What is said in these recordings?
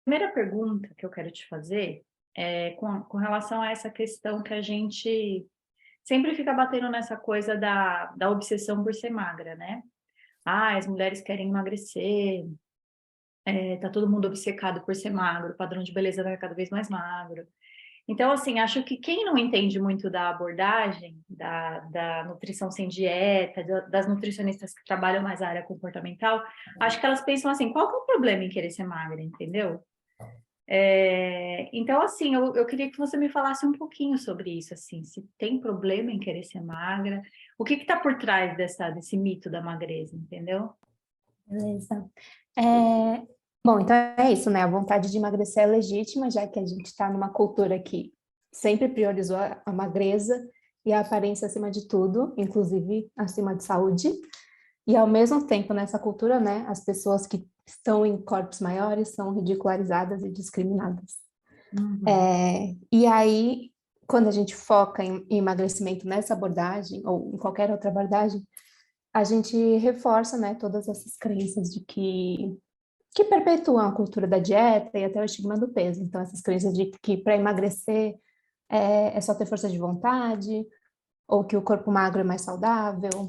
Primeira pergunta que eu quero te fazer é com relação a essa questão que a gente sempre fica batendo nessa coisa da obsessão por ser magra, né? Ah, as mulheres querem emagrecer, tá todo mundo obcecado por ser magro, o padrão de beleza vai cada vez mais magro. Então, assim, acho que quem não entende muito da abordagem, da nutrição sem dieta, das nutricionistas que trabalham mais a área comportamental, acho que elas pensam assim, qual que é o problema em querer ser magra, entendeu? Então, assim, eu queria que você me falasse um pouquinho sobre isso, assim, se tem problema em querer ser magra, o que está por trás desse mito da magreza, entendeu? Beleza. É, Bom, então é isso, né? A vontade de emagrecer é legítima, já que a gente está numa cultura que sempre priorizou a magreza e a aparência acima de tudo, inclusive acima de saúde. E ao mesmo tempo, nessa cultura, né, as pessoas que estão em corpos maiores são ridicularizadas e discriminadas. Uhum. E aí, quando a gente foca em emagrecimento nessa abordagem, ou em qualquer outra abordagem, a gente reforça, né, todas essas crenças de que perpetuam a cultura da dieta e até o estigma do peso. Então, essas crenças de que para emagrecer é só ter força de vontade, ou que o corpo magro é mais saudável.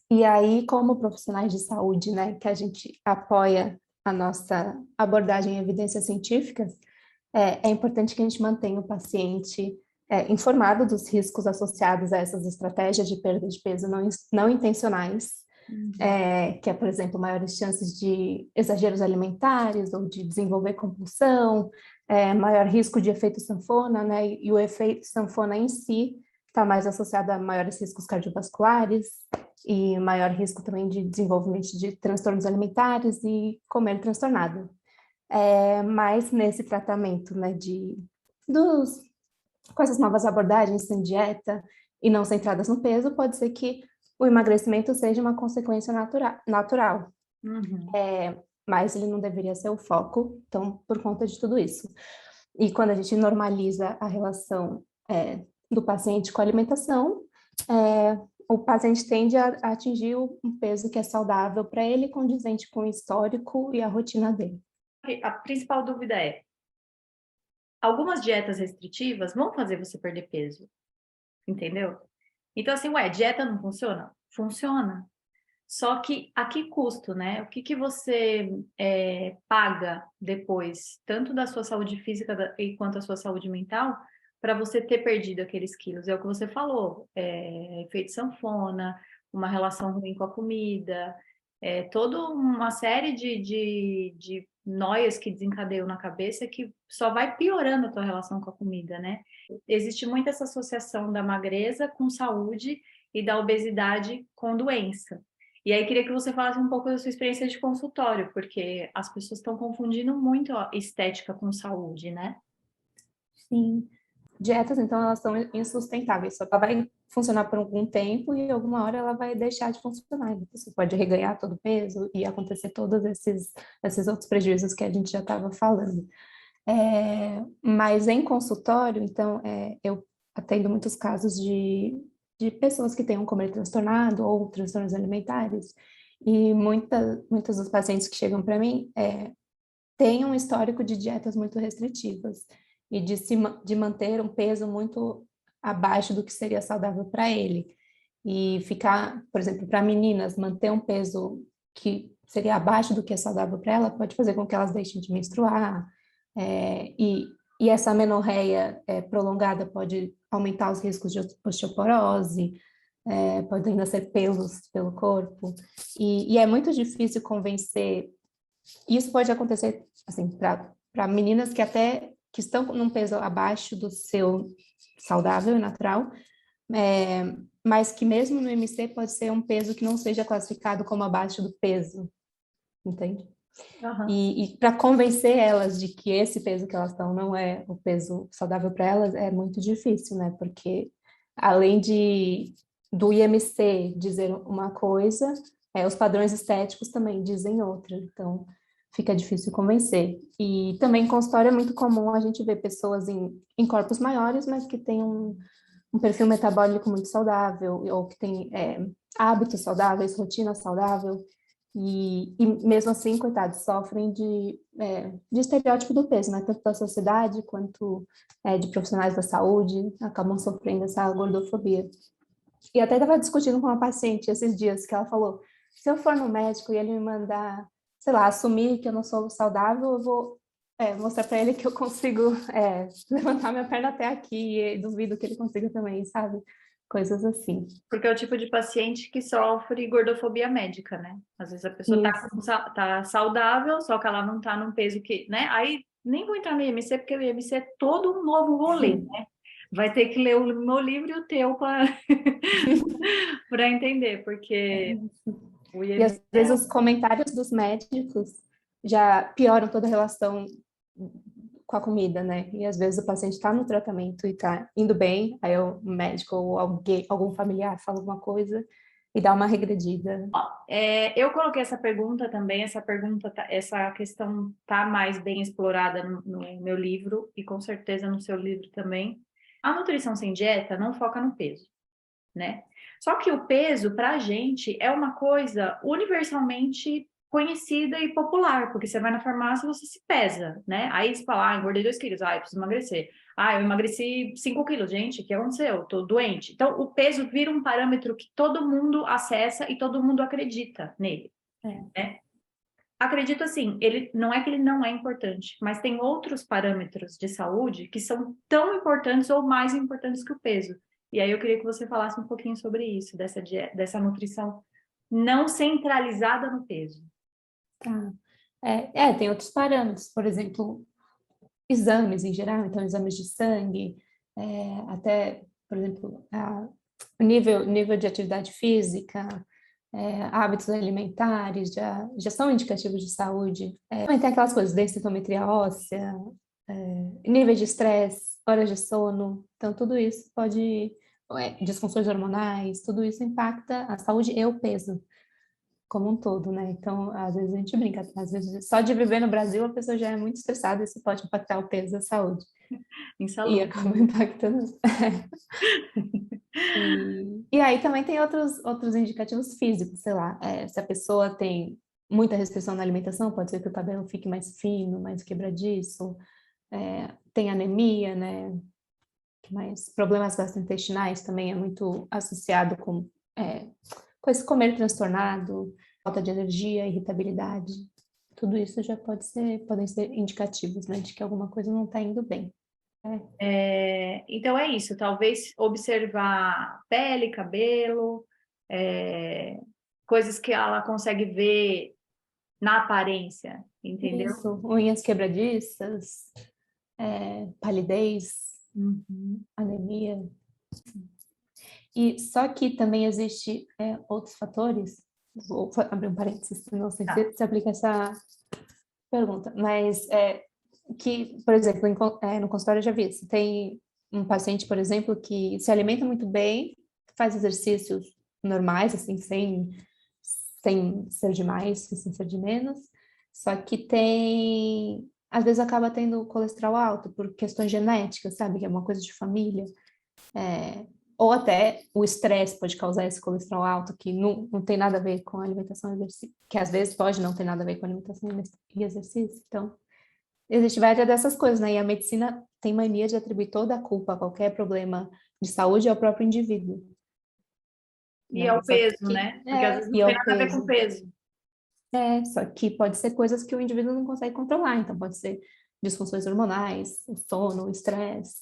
E aí, como profissionais de saúde, né, que a gente apoia a nossa abordagem em evidências científicas, é importante que a gente mantenha o paciente informado dos riscos associados a essas estratégias de perda de peso não intencionais, Uhum. que é, por exemplo, maiores chances de exageros alimentares ou de desenvolver compulsão, maior risco de efeito sanfona, né? E o efeito sanfona em si está mais associado a maiores riscos cardiovasculares e maior risco também de desenvolvimento de transtornos alimentares e comer transtornado. Mas nesse tratamento, né, dos, com essas novas abordagens sem dieta e não centradas no peso, pode ser que o emagrecimento seja uma consequência natural, Uhum. mas ele não deveria ser o foco, então, por conta de tudo isso. E quando a gente normaliza a relação do paciente com a alimentação, o paciente tende a atingir um peso que é saudável para ele, condizente com o histórico e a rotina dele. A principal dúvida é, algumas dietas restritivas vão fazer você perder peso, entendeu? Então, assim, ué, dieta não funciona? Funciona. Só que a que custo, né? O que que você paga depois, tanto da sua saúde física quanto da sua saúde mental, para você ter perdido aqueles quilos? É o que você falou, efeito sanfona, uma relação ruim com a comida, toda uma série de noias que desencadeiam na cabeça que só vai piorando a tua relação com a comida, né? Existe muito essa associação da magreza com saúde e da obesidade com doença. E aí queria que você falasse um pouco da sua experiência de consultório, porque as pessoas estão confundindo muito a estética com saúde, né? Sim. Dietas, então, elas são insustentáveis, só vai funcionar por algum tempo e alguma hora ela vai deixar de funcionar. Você pode reganhar todo o peso e acontecer todos esses outros prejuízos que a gente já estava falando. Mas em consultório, então, eu atendo muitos casos de pessoas que têm um comer transtornado ou transtornos alimentares, e muitas dos pacientes que chegam para mim têm um histórico de dietas muito restritivas e de manter um peso muito abaixo do que seria saudável para ele. E ficar, por exemplo, para meninas, manter um peso que seria abaixo do que é saudável para ela pode fazer com que elas deixem de menstruar, é, e, e essa amenorreia prolongada pode aumentar os riscos de osteoporose, podem nascer pelos pelo corpo, e é muito difícil convencer. Isso pode acontecer assim para meninas que estão num peso abaixo do seu saudável e natural, é, mas que mesmo no MC pode ser um peso que não seja classificado como abaixo do peso, entende? Aham. E para convencer elas de que esse peso que elas estão não é o peso saudável para elas é muito difícil, né? Porque além do IMC dizer uma coisa, os padrões estéticos também dizem outra. Então fica difícil convencer. E também em consultório é muito comum a gente ver pessoas em corpos maiores, mas que têm um perfil metabólico muito saudável ou que têm hábitos saudáveis, rotina saudável. E mesmo assim, coitados, sofrem de estereótipo do peso, né? Tanto da sociedade quanto de profissionais da saúde, acabam sofrendo essa gordofobia. E até estava discutindo com uma paciente esses dias, que ela falou, se eu for no médico e ele me mandar, sei lá, assumir que eu não sou saudável, eu vou mostrar para ele que eu consigo levantar minha perna até aqui, e duvido que ele consiga também, sabe? Coisas assim. Porque é o tipo de paciente que sofre gordofobia médica, né? Às vezes a pessoa Isso. tá saudável, só que ela não tá num peso que, né? Aí nem vou entrar no IMC, porque o IMC é todo um novo rolê, né? Vai ter que ler o meu livro e o teu para para entender, porque o E às IMC vezes os comentários dos médicos já pioram toda a relação com a comida, né? E às vezes o paciente está no tratamento e está indo bem, aí o médico ou algum familiar fala alguma coisa e dá uma regredida. eu coloquei essa pergunta também, essa questão tá mais bem explorada no meu livro e com certeza no seu livro também. A nutrição sem dieta não foca no peso, né? Só que o peso, para a gente, é uma coisa universalmente conhecida e popular, porque você vai na farmácia e você se pesa, né? Aí você fala, engordei 2 quilos, eu preciso emagrecer. Eu emagreci 5 quilos, gente, o que aconteceu? Tô doente. Então, o peso vira um parâmetro que todo mundo acessa e todo mundo acredita nele, É. né? Acredito assim, ele não é que ele não é importante, mas tem outros parâmetros de saúde que são tão importantes ou mais importantes que o peso. E aí eu queria que você falasse um pouquinho sobre isso, dessa nutrição não centralizada no peso. Tá. Tem outros parâmetros, por exemplo, exames em geral, então exames de sangue, até, por exemplo, nível de atividade física, hábitos alimentares, já são indicativos de saúde. Também tem aquelas coisas, densitometria óssea, nível de estresse, horas de sono, então tudo isso disfunções hormonais, tudo isso impacta a saúde e o peso como um todo, né? Então, às vezes a gente brinca, às vezes só de viver no Brasil a pessoa já é muito estressada e isso pode impactar o peso da saúde. E Insalubre. acaba impactando. E aí também tem outros indicativos físicos, sei lá, se a pessoa tem muita restrição na alimentação, pode ser que o cabelo fique mais fino, mais quebradiço, tem anemia, né? Mas problemas gastrointestinais também é muito associado com esse comer transtornado, falta de energia, irritabilidade. Tudo isso já podem ser indicativos, né, de que alguma coisa não está indo bem. Então é isso, talvez observar pele, cabelo, é, coisas que ela consegue ver na aparência, entendeu? Isso, unhas quebradiças, palidez, Uhum. anemia. E só que também existe outros fatores, vou abrir um parênteses, não sei Tá. se aplica essa pergunta, mas que, por exemplo, no consultório eu já vi isso, tem um paciente, por exemplo, que se alimenta muito bem, faz exercícios normais, assim, sem ser de mais, sem ser de menos, só que às vezes acaba tendo colesterol alto por questões genéticas, sabe, que é uma coisa de família, ou até o estresse pode causar esse colesterol alto, que não tem nada a ver com alimentação e exercício, que às vezes pode não ter nada a ver com alimentação e exercício, então existe várias dessas coisas, né? E a medicina tem mania de atribuir toda a culpa a qualquer problema de saúde ao próprio indivíduo, E né? ao peso, né? Porque às vezes E não tem ao nada a ver com peso. peso. Só que pode ser coisas que o indivíduo não consegue controlar, então pode ser disfunções hormonais, o sono, o estresse,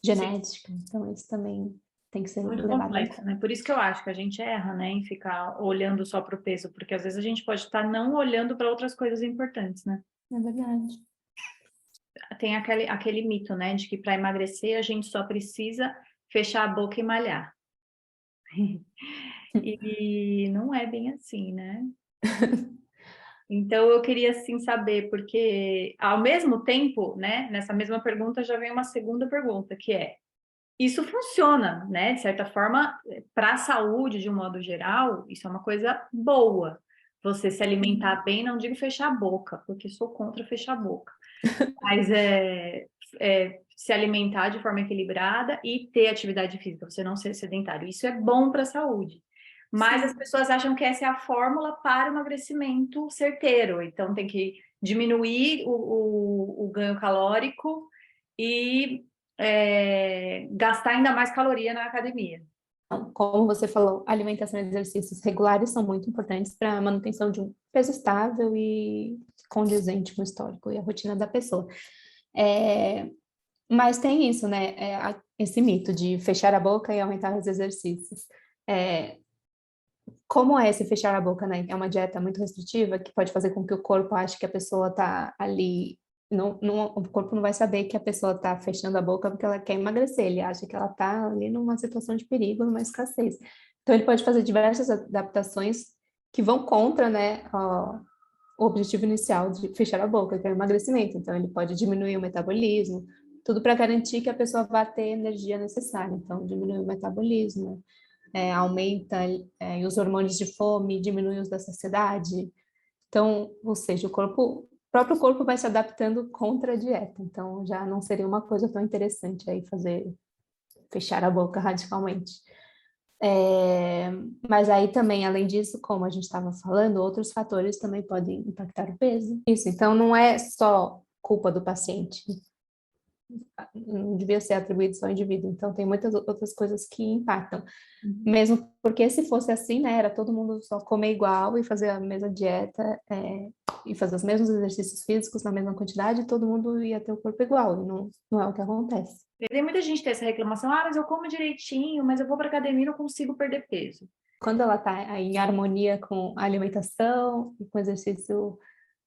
Sim, genética, então isso também tem que ser muito levado em complexo, conta. né? Por isso que eu acho que a gente erra, né, em ficar olhando só para o peso, porque às vezes a gente pode estar não olhando para outras coisas importantes, né? É verdade. Tem aquele mito, né, de que para emagrecer a gente só precisa fechar a boca e malhar. E não é bem assim, né? Então eu queria assim saber, porque ao mesmo tempo, né, nessa mesma pergunta já vem uma segunda pergunta, que é: isso funciona, né? De certa forma, para a saúde de um modo geral, isso é uma coisa boa. Você se alimentar bem, não digo fechar a boca, porque sou contra fechar a boca, mas se alimentar de forma equilibrada e ter atividade física, você não ser sedentário. Isso é bom para a saúde. Mas Sim. as pessoas acham que essa é a fórmula para o emagrecimento certeiro. Então, tem que diminuir o ganho calórico e gastar ainda mais caloria na academia. Então, como você falou, alimentação e exercícios regulares são muito importantes para a manutenção de um peso estável e condizente com o histórico e a rotina da pessoa. É, mas tem isso, né? Esse mito de fechar a boca e aumentar os exercícios. É, como é esse fechar a boca, né? É uma dieta muito restritiva que pode fazer com que o corpo ache que a pessoa está ali. O corpo não vai saber que a pessoa está fechando a boca porque ela quer emagrecer, ele acha que ela está ali numa situação de perigo, numa escassez. Então, ele pode fazer diversas adaptações que vão contra, né, o objetivo inicial de fechar a boca, que é o emagrecimento. Então, ele pode diminuir o metabolismo, tudo para garantir que a pessoa vá ter a energia necessária. Então, diminuir o metabolismo, aumenta os hormônios de fome, diminui os da saciedade. Então, ou seja, o próprio corpo vai se adaptando contra a dieta. Então, já não seria uma coisa tão interessante aí fechar a boca radicalmente. Mas aí também, além disso, como a gente estava falando, outros fatores também podem impactar o peso. Isso, então não é só culpa do paciente, não devia ser atribuído só ao indivíduo. Então, tem muitas outras coisas que impactam. Mesmo porque se fosse assim, né, era todo mundo só comer igual e fazer a mesma dieta, e fazer os mesmos exercícios físicos na mesma quantidade, todo mundo ia ter o corpo igual, e não é o que acontece. Tem muita gente que tem essa reclamação, mas eu como direitinho, mas eu vou para academia e não consigo perder peso. Quando ela está em harmonia com a alimentação e com exercício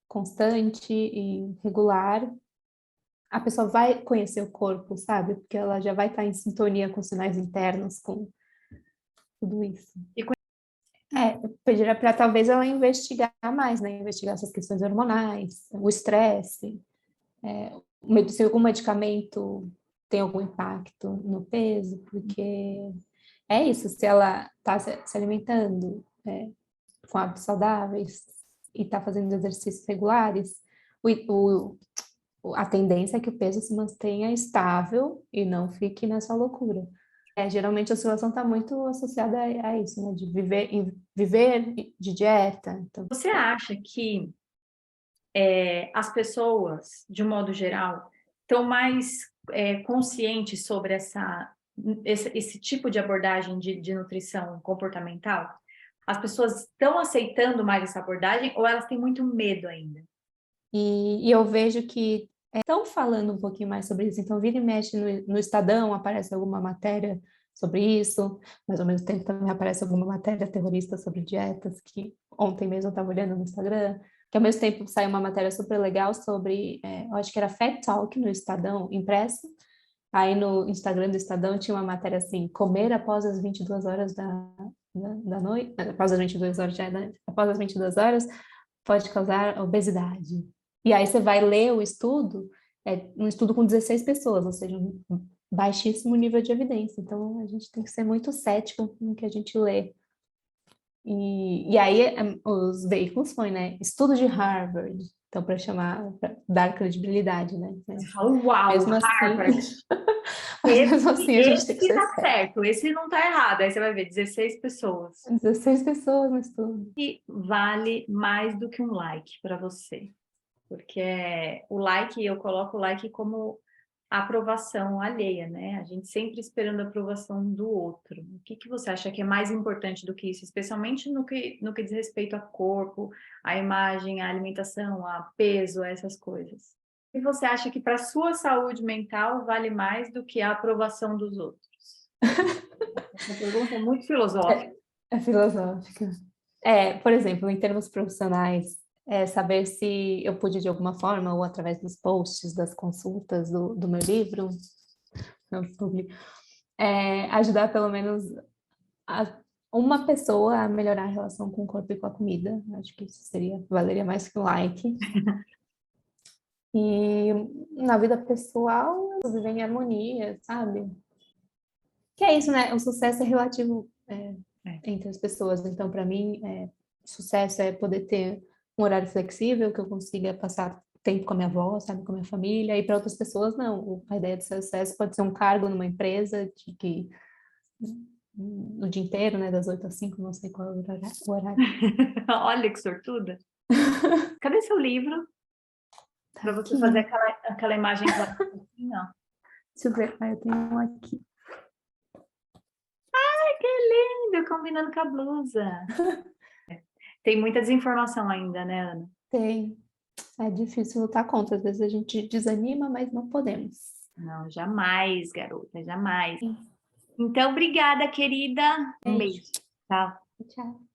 constante e regular, a pessoa vai conhecer o corpo, sabe? Porque ela já vai estar em sintonia com os sinais internos, com tudo isso. Eu pediria para talvez ela investigar mais, né? Investigar essas questões hormonais, o estresse, se algum medicamento tem algum impacto no peso, porque é isso, se ela está se alimentando com hábitos saudáveis e está fazendo exercícios regulares, o, a tendência é que o peso se mantenha estável e não fique nessa loucura. Geralmente a oscilação está muito associada a isso, né? De viver de dieta. Então, Você acha que as pessoas, de um modo geral, estão mais conscientes sobre esse tipo de abordagem de nutrição comportamental? As pessoas estão aceitando mais essa abordagem ou elas têm muito medo ainda? e eu vejo que estão falando um pouquinho mais sobre isso. Então, vira e mexe no Estadão, aparece alguma matéria sobre isso, mas ao mesmo tempo também aparece alguma matéria terrorista sobre dietas, que ontem mesmo eu estava olhando no Instagram, que ao mesmo tempo saiu uma matéria super legal sobre, eu acho que era Fat Talk no Estadão impresso, aí no Instagram do Estadão tinha uma matéria assim, comer após as 22 horas da noite, após as 22 horas, após as 22 horas pode causar obesidade. E aí você vai ler o estudo, um estudo com 16 pessoas, ou seja, um baixíssimo nível de evidência. Então, a gente tem que ser muito cético no que a gente lê. E aí, os veículos põem, né? Estudo de Harvard. Então, para dar credibilidade, né? Você fala, uau, Mesmo assim, Harvard! mas mesmo assim, a gente tem que Esse ser tá cético. certo, esse não tá errado. Aí você vai ver 16 pessoas. 16 pessoas no estudo. E vale mais do que um like para você. Porque o like, eu coloco o like como aprovação alheia, né? A gente sempre esperando a aprovação do outro. O que você acha que é mais importante do que isso, especialmente no que diz respeito a corpo, a imagem, a alimentação, a peso, essas coisas? E você acha que para sua saúde mental vale mais do que a aprovação dos outros? Essa pergunta é muito filosófica. É filosófica. Por exemplo, em termos profissionais, saber se eu pude de alguma forma, ou através dos posts, das consultas do meu livro, ajudar pelo menos uma pessoa a melhorar a relação com o corpo e com a comida. Acho que isso valeria mais que um like. E na vida pessoal, viver em harmonia, sabe? Que é isso, né? O sucesso é relativo entre as pessoas. Então, para mim, sucesso é poder ter um horário flexível, que eu consiga passar tempo com a minha avó, sabe, com a minha família. E para outras pessoas, não. A ideia de sucesso pode ser um cargo numa empresa que o dia inteiro, né? Das 8 às 5, não sei qual é o horário. Olha que sortuda. Cadê seu livro? Para você Aqui. fazer aquela imagem clara assim, ó. Deixa eu ver. Ah, eu tenho um aqui. Ai, que lindo! Combinando com a blusa. Tem muita desinformação ainda, né, Ana? Tem. É difícil lutar contra. Às vezes a gente desanima, mas não podemos. Não, jamais, garota, jamais. Então, obrigada, querida. Um Beijo. beijo. Tchau. Tchau.